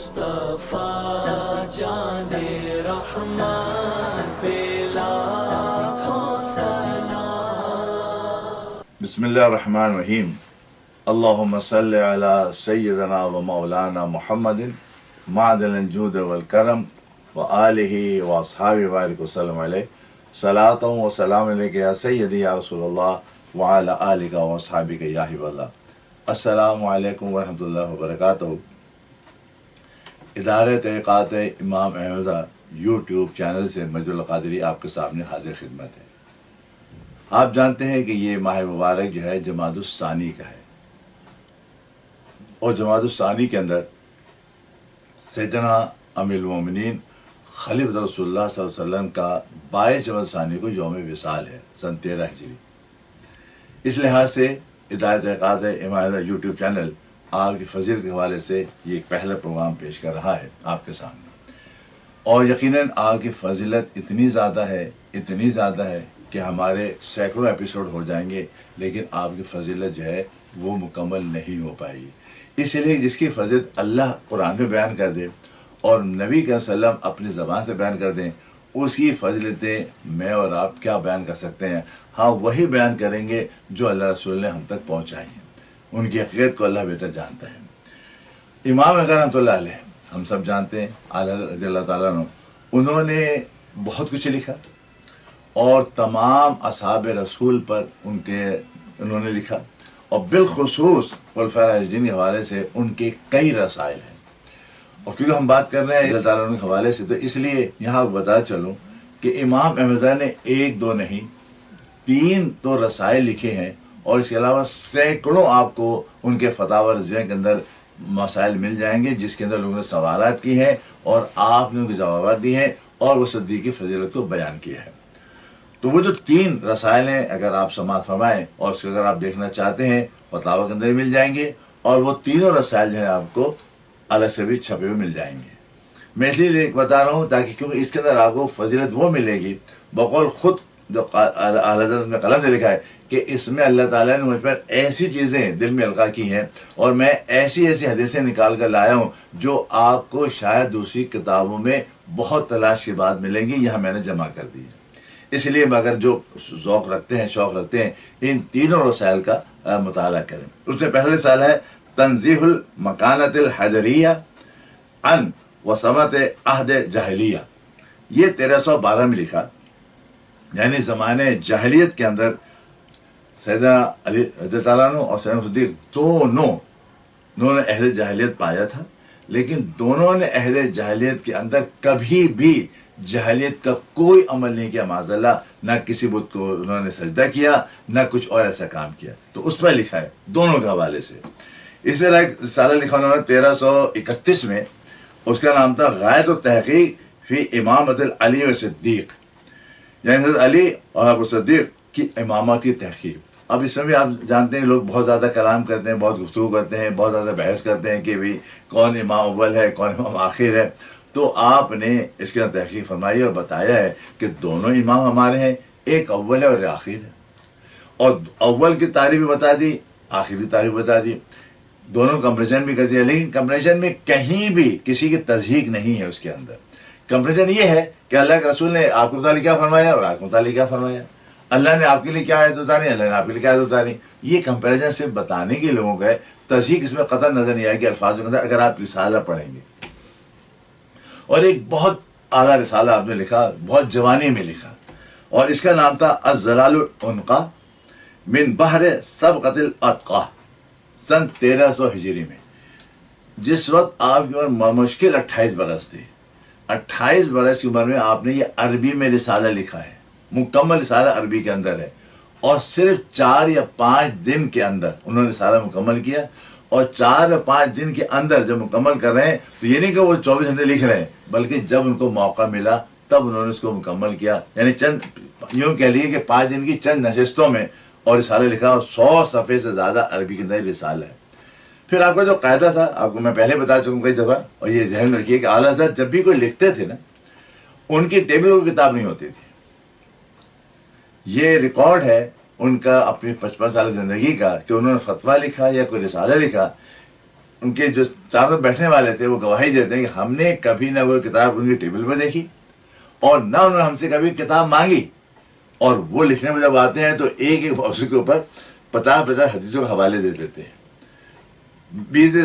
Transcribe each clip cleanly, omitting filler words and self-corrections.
مصطفیٰ جان رحمان پہ لاکھوں سلام۔ بسم اللہ الرحمن الرحیم۔ اللہم صلی علی سیدنا و مولانا محمد معدن الجود والکرم و آلہ و اصحابہ بارک وسلم علیہ صلاۃ و سلام علیک یا سیدی یا رسول اللہ وعلی آلک و اصحابک یا حبیب اللہ۔ السلام علیکم ورحمۃ اللہ وبرکاتہ۔ ادارہ تحقیقات امام احمدیہ یوٹیوب چینل سے مجد القادری آپ کے سامنے حاضر خدمت ہے۔ آپ جانتے ہیں کہ یہ ماہ مبارک جو ہے جمادی الثانی کا ہے، اور جمادی الثانی کے اندر سیدنا امیر المومنین خلیفۃ رسول اللہ صلی اللہ علیہ وسلم کا 22 جمادی الثانی کو یوم وصال ہے، سن 13 ہجری۔ اس لحاظ سے ادارہ تحقیقات امام احمدیہ یوٹیوب چینل آپ کی فضیلت کے حوالے سے یہ ایک پہلا پروگرام پیش کر رہا ہے آپ کے سامنے، اور یقیناً آپ کی فضیلت اتنی زیادہ ہے کہ ہمارے سینکڑوں ایپیسوڈ ہو جائیں گے، لیکن آپ کی فضیلت جو ہے وہ مکمل نہیں ہو پائے گی۔ اس لیے جس کی فضیلت اللہ قرآن میں بیان کر دے اور نبی کے وسلم اپنی زبان سے بیان کر دیں، اس کی فضیلتیں میں اور آپ کیا بیان کر سکتے ہیں؟ ہاں، وہی بیان کریں گے جو اللہ رسول نے ہم تک پہنچائی ہیں۔ ان کی حقیقت کو اللہ بہتر جانتا ہے۔ امام اعظم رحمۃ اللہ علیہ ہم سب جانتے ہیں، اعلیٰ حضرت رضی اللہ تعالیٰ عنہ، انہوں نے بہت کچھ لکھا، اور تمام اصحاب رسول پر انہوں نے لکھا، اور بالخصوص خلفائے راشدین کے حوالے سے ان کے کئی رسائل ہیں۔ اور کیونکہ ہم بات کر رہے ہیں اللہ تعالیٰ عنہ کے حوالے سے، تو اس لیے یہاں بتا چلوں کہ امام احمدیہ نے 1 2 نہیں 3 تو رسائل لکھے ہیں، اور اس کے علاوہ سینکڑوں آپ کو ان کے فتاوی رضویہ کے اندر مسائل مل جائیں گے، جس کے اندر لوگوں نے سوالات کی ہیں اور آپ نے ان کے جوابات دیے ہیں، اور وہ صدیق کی فضیلت کو بیان کیا ہے۔ تو وہ جو 3 رسائل ہیں، اگر آپ سماعت فرمائیں اور اس کو اگر آپ دیکھنا چاہتے ہیں، فتاوی کے اندر مل جائیں گے، اور وہ تینوں رسائل جو ہیں آپ کو الگ سے بھی چھپے ہوئے مل جائیں گے۔ میں اس لیے بتا رہا ہوں تاکہ کیونکہ اس کے اندر آپ کو فضیلت وہ ملے گی بقول خود جو اعلیٰ حضرت نے قلم سے لکھا ہے کہ اس میں اللہ تعالیٰ نے مجھ پر ایسی چیزیں دل میں القاء کی ہیں، اور میں ایسی حدیثیں نکال کر لایا ہوں جو آپ کو شاید دوسری کتابوں میں بہت تلاش کے بعد ملیں گی، یہاں میں نے جمع کر دی ہے۔ اس لیے اگر جو شوق رکھتے ہیں ان تینوں رسائل کا مطالعہ کریں۔ اس میں پہلا رسالہ ہے تنزیح المکانۃ الحجریہ عن وسمت عہد جاہلیہ۔ یہ 1312 میں لکھا، یعنی زمانے جاہلیت کے اندر سیدنا علی رضی اللہ عنہ اور سیدنا صدیق دونوں نے عہد جاہلیت پایا تھا، لیکن دونوں نے عہد جاہلیت کے اندر کبھی بھی جاہلیت کا کوئی عمل نہیں کیا، معاذ اللہ، نہ کسی بت کو انہوں نے سجدہ کیا، نہ کچھ اور ایسا کام کیا۔ تو اس پر لکھا ہے دونوں کے حوالے سے۔ اس طرح ایک رسالہ لکھا انہوں نے 1331 میں، اس کا نام تھا غایۃ التحقیق فی امامۃ العلی و صدیق، یعنی حضرت علی اور ابو صدیق کی امامت کی تحقیق۔ اب اس میں بھی آپ جانتے ہیں لوگ بہت زیادہ کلام کرتے ہیں، بہت گفتگو کرتے ہیں، بہت زیادہ بحث کرتے ہیں کہ بھئی کون امام اول ہے، کون امام آخر ہے۔ تو آپ نے اس کے اندر تحقیق فرمائی اور بتایا ہے کہ دونوں امام ہمارے ہیں، ایک اول ہے اور ایک آخر ہے، اور اول کی تعریف بھی بتا دی، آخر کی تعریف بتا دی، دونوں کمپریزن بھی کر دیا، لیکن کمپریزن میں کہیں بھی کسی کی تصحیح نہیں ہے۔ اس کے اندر کمپریزن یہ ہے کہ اللہ کے رسول نے آپ کے متعلق کیا فرمایا اور آپ کے متعلق کیا فرمایا، اللہ نے آپ کے لیے کیا آیت اتاری، اللہ نے آپ کے لیے کیا آیت اتاری۔ یہ کمپیریزن صرف بتانے کے لوگوں کا ہے، تصحیح اس میں قطعا نظر نہیں آئے گی الفاظوں کے اندر اگر آپ رسالہ پڑھیں گے۔ اور ایک بہت اعلیٰ رسالہ آپ نے لکھا، بہت جوانی میں لکھا، اور اس کا نام تھا الزلال العنقا من بحر سبقۃ الاتقا، سن 1300 ہجری میں، جس وقت آپ کی عمر مشکل 28 برس تھی۔ 28 برس کی عمر میں آپ نے یہ عربی میں رسالہ لکھا ہے، مکمل رسالہ عربی کے اندر ہے، اور صرف 4 یا 5 دن کے اندر انہوں نے رسالہ مکمل کیا۔ اور 4 یا 5 دن کے اندر جب مکمل کر رہے ہیں تو یہ نہیں کہ وہ 24 گھنٹے لکھ رہے ہیں، بلکہ جب ان کو موقع ملا تب انہوں نے اس کو مکمل کیا، یعنی یوں کہہ لیے کہ 5 دن کی چند نشستوں میں اور رسالہ لکھا، 100 صفحے سے زیادہ عربی کے اندر رسالہ ہے۔ پھر آپ کا جو قاعدہ تھا، آپ کو میں پہلے بتا چکا ہوں کئی دفعہ، اور یہ ذہن میں رکھیے کہ اعلیٰ حضرت جب بھی کوئی لکھتے تھے نا، ان کی ٹیبل کی کتاب نہیں ہوتی تھی۔ یہ ریکارڈ ہے ان کا اپنی 55 سال زندگی کا کہ انہوں نے فتویٰ لکھا یا کوئی رسالہ لکھا، ان کے جو چاروں بیٹھنے والے تھے وہ گواہی دیتے ہیں کہ ہم نے کبھی نہ وہ کتاب ان کی ٹیبل پہ دیکھی اور نہ انہوں نے ہم سے کبھی کتاب مانگی. اور وہ لکھنے میں جب آتے ہیں تو ایک ایک موضوع کے اوپر 50 حدیثوں کے حوالے دے دیتے ہیں, 20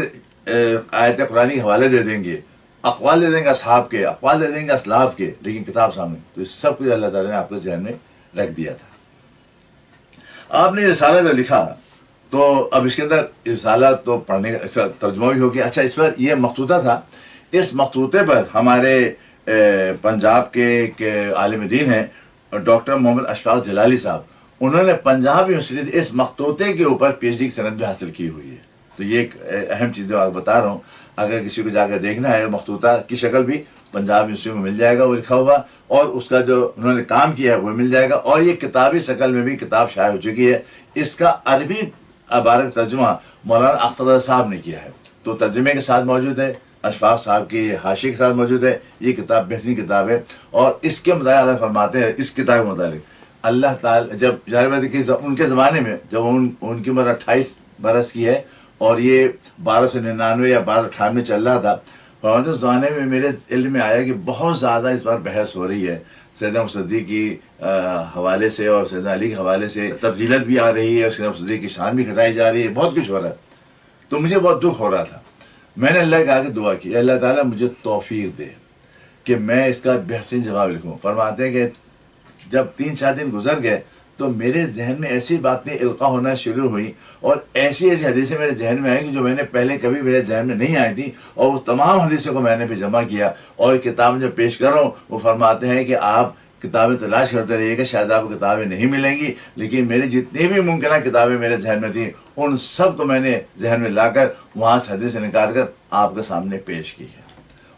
آیت قرآن کے حوالے دے دیں گے, اقوال دے دیں گے اصحاب کے, اقوال دے دیں گے اسلاف کے, لیکن کتاب سامنے. تو اس سب کچھ اللہ تعالیٰ نے آپ کے ذہن میں رکھ دیا تھا. آپ نے رسالہ جو لکھا تو اب اس کے اندر رسالہ تو پڑھنے کا ترجمہ بھی ہو گیا. اچھا, اس پر یہ مخطوطہ تھا, اس مخطوطے پر ہمارے پنجاب کے عالم دین ہیں ڈاکٹر محمد اشفاق جلالی صاحب, انہوں نے پنجاب یونیورسٹی سے اس مخطوطے کے اوپر پی ایچ ڈی کی سند بھی حاصل کی ہوئی ہے. تو یہ ایک اہم چیز جو آپ بتا رہا ہوں, اگر کسی کو جا کے دیکھنا ہے مخطوطہ کی شکل بھی پنجاب یونیورسٹی میں مل جائے گا وہ لکھا ہوا, اور اس کا جو انہوں نے کام کیا ہے وہ مل جائے گا. اور یہ کتابی شکل میں بھی کتاب شائع ہو چکی ہے. اس کا عربی عبارت ترجمہ مولانا اختر صاحب نے کیا ہے, تو ترجمے کے ساتھ موجود ہے, اشفاق صاحب کی حاشیے کے ساتھ موجود ہے. یہ کتاب بہترین کتاب ہے. اور اس کے متعلق اللہ فرماتے ہیں, اس کتاب کے متعلق اللہ تعالیٰ جب ان کے زمانے میں جب ان کی عمر 28 برس کی ہے اور یہ 1299 یا 1298 چل رہا تھا, فرماتے اس زمانے میں میرے علم میں آیا کہ بہت زیادہ اس بار بحث ہو رہی ہے سیدنا مصدیق کی حوالے سے اور سیدنا علی کے حوالے سے, تفضیلت بھی آ رہی ہے, سیدنا مصدیق کی شان بھی گھٹائی جا رہی ہے, بہت کچھ ہو رہا ہے. تو مجھے بہت دکھ ہو رہا تھا. میں نے اللہ کے آگے دعا کی, اللہ تعالیٰ مجھے توفیق دے کہ میں اس کا بہترین جواب لکھوں. فرماتے ہیں کہ جب 3-4 دن گزر گئے تو میرے ذہن میں ایسی باتیں القاء ہونا شروع ہوئی اور ایسی حدیثیں میرے ذہن میں آئیں کہ جو میں نے پہلے کبھی میرے ذہن میں نہیں آئی تھی, اور وہ تمام حدیثوں کو میں نے بھی جمع کیا اور کتاب جب پیش کر رہا ہوں وہ فرماتے ہیں کہ آپ کتابیں تلاش کرتے رہیے گا, شاید آپ کو کتابیں نہیں ملیں گی, لیکن میری جتنی بھی ممکنہ کتابیں میرے ذہن میں تھیں ان سب کو میں نے ذہن میں لا کر وہاں سے حدیث نکال کر آپ کے سامنے پیش کی ہے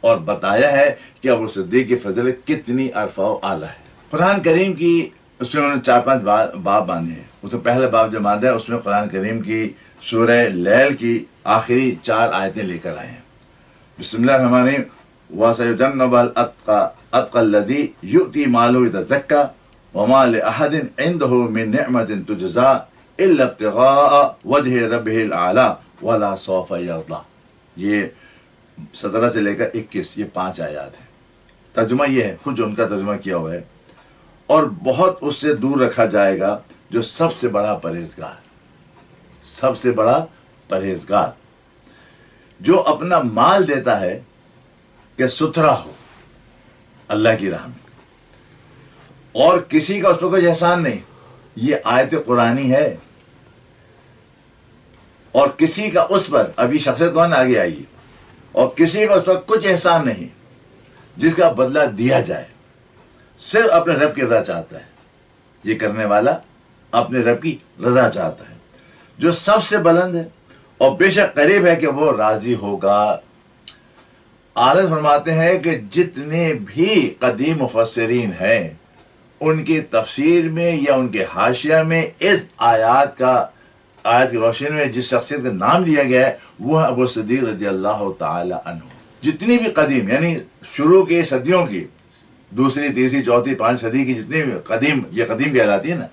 اور بتایا ہے کہ ابو صدیق کی فضیلت کتنی عرفہ و اعلیٰ ہے. قرآن کریم کی اس میں انہوں نے 4-5 باب باندھے ہیں. اس میں پہلا باب جو باندھا ہے اس میں قرآن کریم کی سورہ لیل کی آخری 4 آیتیں لے کر آئے ہیں. بسم اللہ الرحمن الرحیم, وَسَيُجَنَّبُهَا الْأَتْقَى الَّذِي يُؤْتِي مَالَهُ يَتَزَكَّىٰ وَمَا لِأَحَدٍ عِندَهُ مِن نِعْمَةٍ تُجْزَىٰ إِلَّا ابْتِغَاءَ وَجْهِ رَبِّهِ الْأَعْلَىٰ وَلَا سَوْفَ يَرْضَىٰ. یہ 17 سے لے کر 21 یہ 5 آیات ہیں. ترجمہ یہ ہے, خود جو ان کا ترجمہ کیا ہوا ہے, اور بہت اس سے دور رکھا جائے گا جو سب سے بڑا پرہیزگار, سب سے بڑا پرہیزگار, جو اپنا مال دیتا ہے کہ ستھرا ہو اللہ کی راہ میں, اور کسی کا اس پر کوئی احسان نہیں. یہ آیت قرآنی ہے. اور کسی کا اس پر, ابھی شخصیت کون آگے آئے گی, اور کسی کا اس پر کچھ احسان نہیں جس کا بدلہ دیا جائے, صرف اپنے رب کی رضا چاہتا ہے. یہ کرنے والا اپنے رب کی رضا چاہتا ہے جو سب سے بلند ہے اور بے شک قریب ہے کہ وہ راضی ہوگا. حضرت فرماتے ہیں کہ جتنے بھی قدیم مفسرین ہیں ان کی تفسیر میں یا ان کے حاشیہ میں اس آیات کی روشنی میں جس شخصیت کا نام لیا گیا ہے وہ ہے ابو صدیق رضی اللہ تعالی عنہ. جتنی بھی قدیم یعنی شروع کی صدیوں کی, 2ری 3ری 4تھی 5 صدی کی جتنی بھی قدیم, یہ قدیم کہلاتی ہے نا,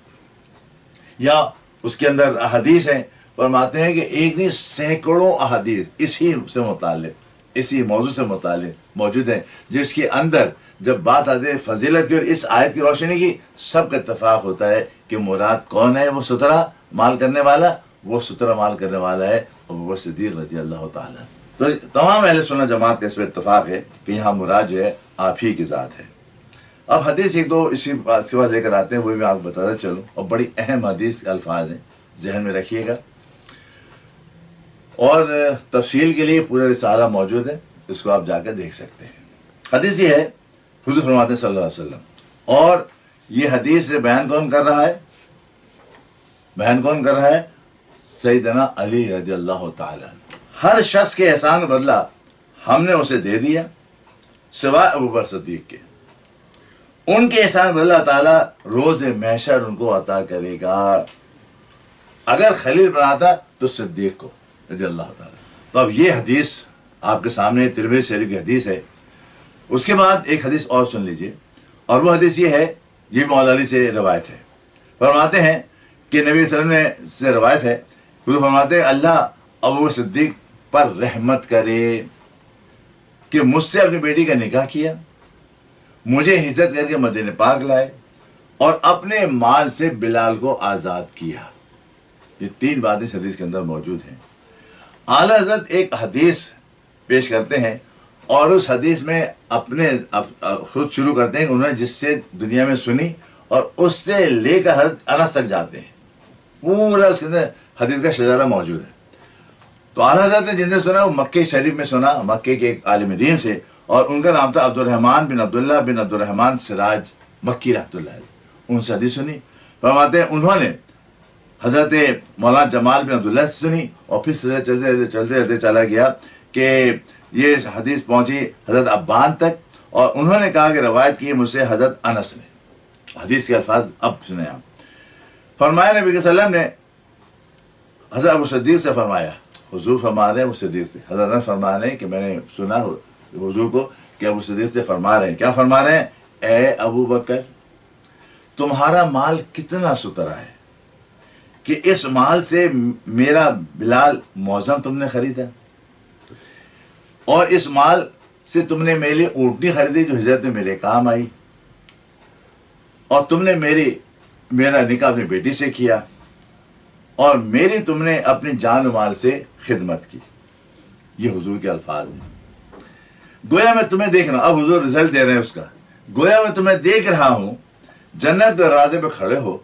یا اس کے اندر احادیث ہیں, فرماتے ہیں کہ ایک نہیں سینکڑوں احادیث اسی سے متعلق, اسی موضوع سے متعلق موجود ہیں, جس کے اندر جب بات آتی ہے فضیلت کی اور اس آیت کی روشنی کی, سب کا اتفاق ہوتا ہے کہ مراد کون ہے. وہ ستھرا مال کرنے والا, وہ ستھرا مال کرنے والا ہے ابو صدیق رضی اللہ تعالیٰ. تو تمام اہل سنت جماعت کا اس پہ اتفاق ہے کہ یہاں مراد جو ہے آپ ہی کی ذات ہے. اب حدیث 1-2 اسی بات کے بعد لے کر آتے ہیں, وہ میں آپ کو بتاتا چلوں, اور بڑی اہم حدیث کے الفاظ ہیں, ذہن میں رکھیے گا. اور تفصیل کے لیے پورا رسالہ موجود ہے, اس کو آپ جا کر دیکھ سکتے ہیں. حدیث یہ ہے, حضور فرماتے ہیں صلی اللہ علیہ وسلم, اور یہ حدیث بیان کون کر رہا ہے, بیان کون کر رہا ہے, سیدنا علی رضی اللہ تعالیٰ. ہر شخص کے احسان کا بدلہ ہم نے اسے دے دیا سوائے ابوبکر صدیق کے. ان کے احسان بدلہ اللہ تعالیٰ روز محشر ان کو عطا کرے گا. اگر خلیل بناتا تو صدیق کو رضی اللہ تعالیٰ. تو اب یہ حدیث آپ کے سامنے ترمذی شریف کی حدیث ہے. اس کے بعد ایک حدیث اور سن لیجئے, اور وہ حدیث یہ ہے, یہ مولا علی سے روایت ہے. فرماتے ہیں کہ نبی صلی اللہ علیہ وسلم سے روایت ہے, وہ فرماتے ہیں اللہ ابو صدیق پر رحمت کرے کہ مجھ سے اپنی بیٹی کا نکاح کیا، مجھے ہجرت کر کے مدینہ پاک لائے اور اپنے مال سے بلال کو آزاد کیا۔ یہ 3 باتیں اس حدیث کے اندر موجود ہیں۔ اعلیٰ حضرت ایک حدیث پیش کرتے ہیں اور اس حدیث میں اپنے خود شروع کرتے ہیں کہ انہوں نے جس سے دنیا میں سنی اور اس سے لے کر حضرت انس تک جاتے ہیں، پورا اس کے اندر حدیث کا شجرہ موجود ہے۔ تو اعلیٰ حضرت نے جن سے سنا وہ مکہ شریف میں سنا، مکے کے ایک عالم دین سے، اور ان کا نام تھا عبد الرحمن بن عبداللہ بن عبد الرحمن سراج مکی رحمۃ اللہ علیہ۔ ان سے حدیث سنی، فرماتے ہیں انہوں نے حضرت مولانا جمال بن عبداللہ سے سنی، اور پھر چلتے چلا گیا کہ یہ حدیث پہنچی حضرت عبان تک، اور انہوں نے کہا کہ روایت کی مجھ سے حضرت انس نے۔ حدیث کے الفاظ اب سنیں آپ۔ فرمایا نبی صلی اللہ علیہ وسلم نے حضرت ابو صدیق سے فرمایا، حضور فرما رہے ہیں ابو صدیق سے، حضرت انس فرما رہے ہیں کہ میں نے سنا حضور کو کہ ابو صدیق سے فرما رہے ہیں، کیا فرما رہے ہیں؟ اے ابو بکر، تمہارا مال کتنا سترا ہے کہ اس مال سے میرا بلال موزن تم نے خریدا، اور اس مال سے تم نے میرے لیے اونٹنی خریدی جو ہجرت میں میرے کام آئی، اور تم نے میرا نکاح اپنی بیٹی سے کیا، اور میری تم نے اپنی جان و مال سے خدمت کی۔ یہ حضور کے الفاظ ہیں۔ گویا میں تمہیں دیکھ رہا ہوں، اب حضور رزلٹ دے رہے ہیں اس کا، گویا میں تمہیں دیکھ رہا ہوں جنت دروازے پہ کھڑے ہو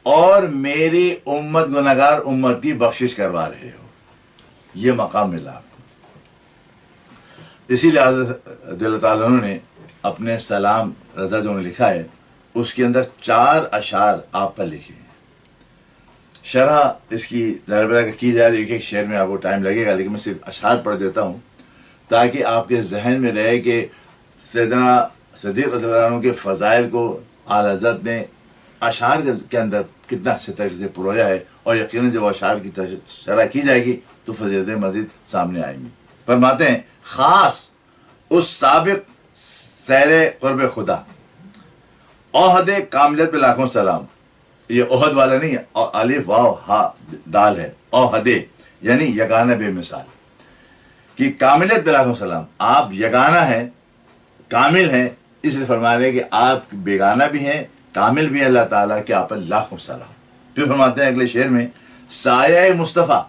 اور میری امت گنہگار امت کی بخشش کروا رہے ہو۔ یہ مقام ملا آپ کو۔ اسی لیے حضرت اللہ تعالیٰ نے اپنے سلام رضا جو نے لکھا ہے اس کے اندر 4 اشعار آپ پر لکھے ہیں۔ شرح اس کی دربرہ کی جائے ایک ایک شعر میں آپ کو ٹائم لگے گا، لیکن میں صرف اشعار پڑھ دیتا ہوں تاکہ آپ کے ذہن میں رہے کہ سیدنا صدیق رضی اللہ عنہ کے فضائل کو اعلیٰ حضرت نے اشعار کے اندر کتنا اچھے طریقے سے پرویا ہے، اور یقیناً جب اشعار کی شرح کی جائے گی تو فضیلتیں مزید سامنے آئیں گی۔ فرماتے ہیں خاص اس سابق سیر قرب خدا، اوہد کاملیت پہ لاکھوں سلام۔ یہ اوہد والا نہیں ہے، الف واو ہا دال ہے، اوہد یعنی یگانہ بے مثال کہ کاملیت پہ لاکھوں سلام۔ آپ یگانہ ہیں، کامل ہیں، اس لیے فرما رہے ہیں کہ آپ بیگانہ بھی ہیں، کامل بھی ہیں اللہ تعالیٰ کے، آپ پر لاکھوں سلام۔ پھر فرماتے ہیں اگلے شعر میں سایہ مصطفیٰ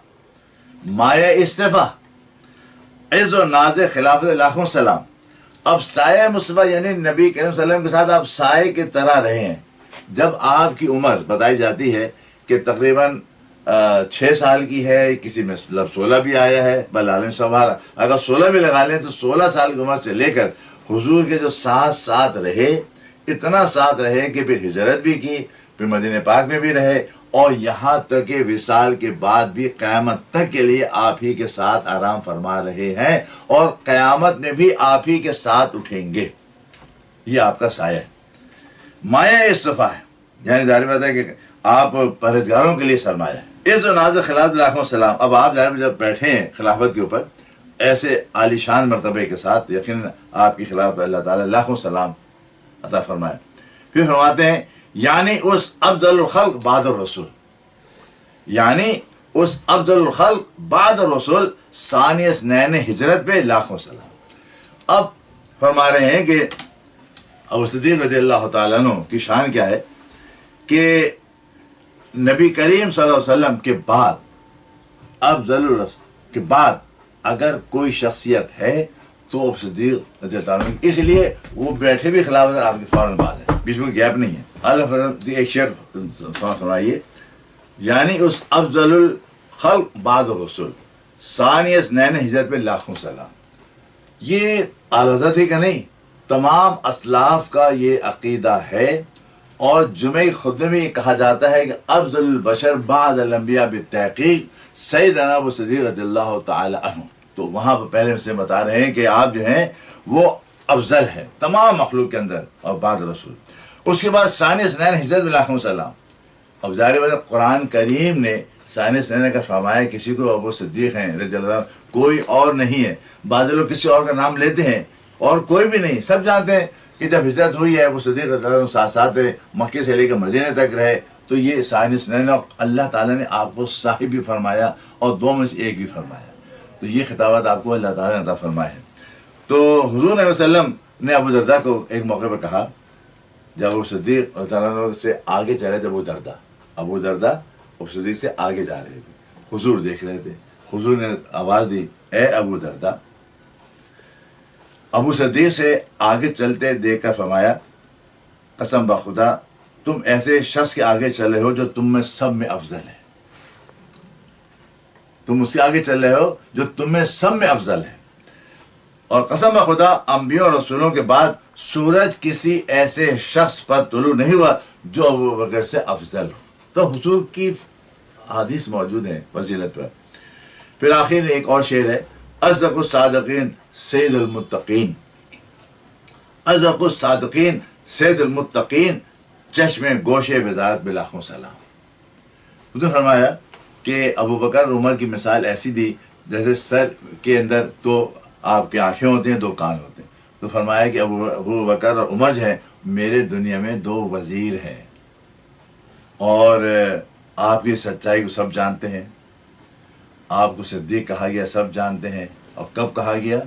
مایہ استفا عز و ناز خلافت لاکھوں سلام۔ اب سایہ مصطفیٰ یعنی نبی کریم صلی اللہ علیہ وسلم کے ساتھ آپ سائے کی طرح رہے ہیں۔ جب آپ کی عمر بتائی جاتی ہے کہ تقریباً 6 سال کی ہے، کسی میں 16 بھی آیا ہے، بلعالم سوارا، اگر 16 بھی لگا لیں تو 16 سال کی عمر سے لے کر حضور کے جو ساتھ رہے، اتنا ساتھ رہے کہ پھر ہجرت بھی کی، پھر مدینہ پاک میں بھی رہے، اور یہاں تک کہ وصال کے بعد بھی قیامت تک کے لیے آپ ہی کے ساتھ آرام فرما رہے ہیں، اور قیامت میں بھی آپ ہی کے ساتھ اٹھیں گے۔ یہ آپ کا سایہ ہے، مایہ استفا ہے، یعنی ظاہر بات ہے کہ آپ پرہیزگاروں کے لیے سرمایہ ہے۔ عز و ناز خلافت لاکھوں سلام۔ اب آپ ظاہر جب بیٹھے ہیں خلافت کے اوپر ایسے عالی شان مرتبے کے ساتھ، یقیناً آپ کی خلافت اللہ تعالیٰ لاکھوں سلام عطا فرمائے۔ پھر فرماتے ہیں یعنی اس افضل الخلق بعد الرسول، یعنی اس افضل الخلق بعد الرسول ثانی اثنین ہجرت پہ لاکھوں سلام۔ اب فرما رہے ہیں کہ ابو صدیق رضی اللہ تعالیٰ عنہ کی شان کیا ہے کہ نبی کریم صلی اللہ علیہ وسلم کے بعد، افضل الرسول کے بعد اگر کوئی شخصیت ہے تو ابو صدیق رضی اللہ عنہ، اس لیے وہ بیٹھے بھی خلافت آپ کے فوراً بعد ہے، بیچ میں گیپ نہیں ہے۔ اللہ ایک شعر سنائیے، یعنی اس افضل الخلق بعد الرسول ثانی اثنین ہجرت پہ لاکھوں سلام۔ یہ اعلیٰ حضرت ہی کا نہیں، تمام اسلاف کا یہ عقیدہ ہے، اور جمعہ خطبے میں یہ کہا جاتا ہے کہ افضل البشر بعد الانبیاء بالتحقیق سیدنا ابو صدیق رضی اللہ تعالی عنہ۔ تو وہاں پر پہلے سے بتا رہے ہیں کہ آپ جو ہیں وہ افضل ہیں تمام مخلوق کے اندر، اور بعد رسول۔ اس کے بعد ثانی اثنین ہجرت میں لاکھوں سلام۔ اب ظاہر بات ہے قرآن کریم نے ثانی اثنین کا فرمایا کسی کو ابو صدیق ہیں رضی اللہ عنہ، کوئی اور نہیں ہے۔ بعض لوگ کسی اور کا نام لیتے ہیں اور کوئی بھی نہیں، سب جانتے ہیں کہ جب ہجرت ہوئی ہے وہ صدیق رضی اللہ عنہ ساتھ مکے سے لے کر مدینے تک رہے، تو یہ ثانی اثنین، اللہ تعالیٰ نے آپ کو صاحب بھی فرمایا اور 2 میں سے 1 بھی فرمایا۔ تو یہ خطابات آپ کو اللہ تعالیٰ نے عطا فرمائے ہیں. تو حضور علیہ وسلم نے ابو درداء کو ایک موقع پر کہا جب ابو صدیق اللہ تعالیٰ عنہ سے آگے چل رہے تھے. ابو درداء ابو صدیق سے آگے جا رہے تھے, حضور دیکھ رہے تھے. حضور نے آواز دی, اے ابو درداء. ابو صدیق سے آگے چلتے دیکھ کر فرمایا, قسم بخدا تم ایسے شخص کے آگے چل رہے ہو جو تم میں سب میں افضل ہے. تم اس کے آگے چل رہے ہو جو تم میں سب میں افضل ہے. اور قسم بخدا انبیاء اور رسولوں کے بعد سورج کسی ایسے شخص پر طلوع نہیں ہوا جو ابو بکر سے افضل ہو. تو حضور کی حدیث موجود ہیں فضیلت پر. پھر آخر میں ایک اور شعر ہے, اصدق الصادقین سید المتقین. اصدق الصادقین سید المتقین چشم گوش وزارت بلاخوں سلام. تو فرمایا کہ ابو بکر عمر کی مثال ایسی دی جیسے سر کے اندر تو آپ کی آنکھیں ہوتی ہیں, 2 کان ہوتے ہیں. تو فرمایا کہ ابو بکر اور عمر جو ہیں میرے دنیا میں 2 وزیر ہیں, اور آپ کی سچائی کو سب جانتے ہیں. آپ کو صدیق کہا گیا, سب جانتے ہیں. اور کب کہا گیا؟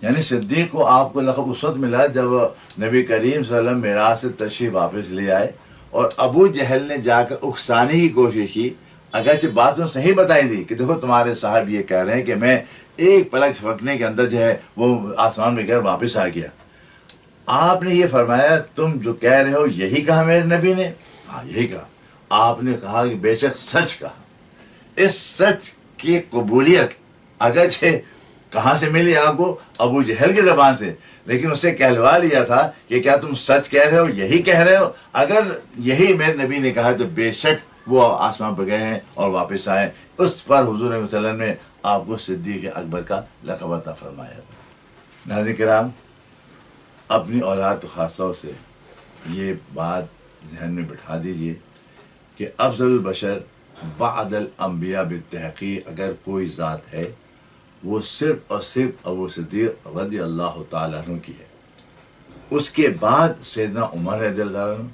یعنی صدیق کو آپ کو لقب اس وقت ملا جب نبی کریم صلی اللہ علیہ وسلم معراج سے تشریف واپس لے آئے, اور ابو جہل نے جا کر اکسانے کی کوشش کی. اگرچہ بات میں صحیح بتائی دی کہ دیکھو تمہارے صاحب یہ کہہ رہے ہیں کہ میں ایک پلک جھپکنے کے اندر جو ہے وہ آسمان میں گھر واپس آ گیا. آپ نے یہ فرمایا تم جو کہہ رہے ہو یہی کہا میرے نبی نے؟ ہاں یہی کہا. آپ نے کہا کہ بے شک سچ کہا. اس سچ کی قبولیت اگرچہ کہاں سے ملی آپ کو؟ ابو جہل کی زبان سے, لیکن اسے کہلوا لیا تھا کہ کیا تم سچ کہہ رہے ہو, یہی کہہ رہے ہو؟ اگر یہی میرے نبی نے کہا تو بے شک وہ آسمان پہ گئے ہیں اور واپس آئے. اس پر حضور صلی اللہ علیہ وسلم نے آپ کو صدیق اکبر کا لقب عطا فرمایا تھا. ناظرین کرام, اپنی اولاد خاصوں سے یہ بات ذہن میں بٹھا دیجئے کہ افضل البشر بعد الانبیاء بالتحقیق اگر کوئی ذات ہے وہ صرف اور صرف ابو صدیق رضی اللہ تعالیٰ عنہ کی ہے. اس کے بعد سیدنا عمر رضی اللہ عنہ,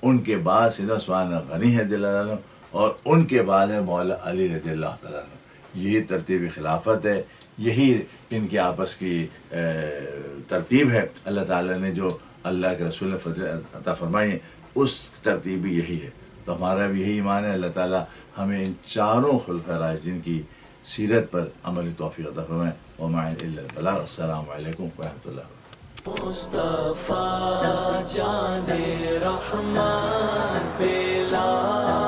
ان کے بعد سیدنا عثمان غنی رضی اللہ عنہ, اور ان کے بعد ہے مولا علی رضی اللہ تعالیٰ عنہ. یہی ترتیب خلافت ہے, یہی ان کے آپس کی ترتیب ہے. اللہ تعالیٰ نے جو اللہ کے رسول نے فضیلت عطا فرمائی ہے اس ترتیب بھی یہی ہے. تو ہمارا بھی یہی ایمان ہے اللہ تعالیٰ ہمیں ان چاروں خلفاء راشدین کی سیرت پر عملی توفیق عطا فرمائے. وما الا البلاغ. السلام علیکم ورحمۃ اللہ. مصطفیٰ جان رحمان پہ لا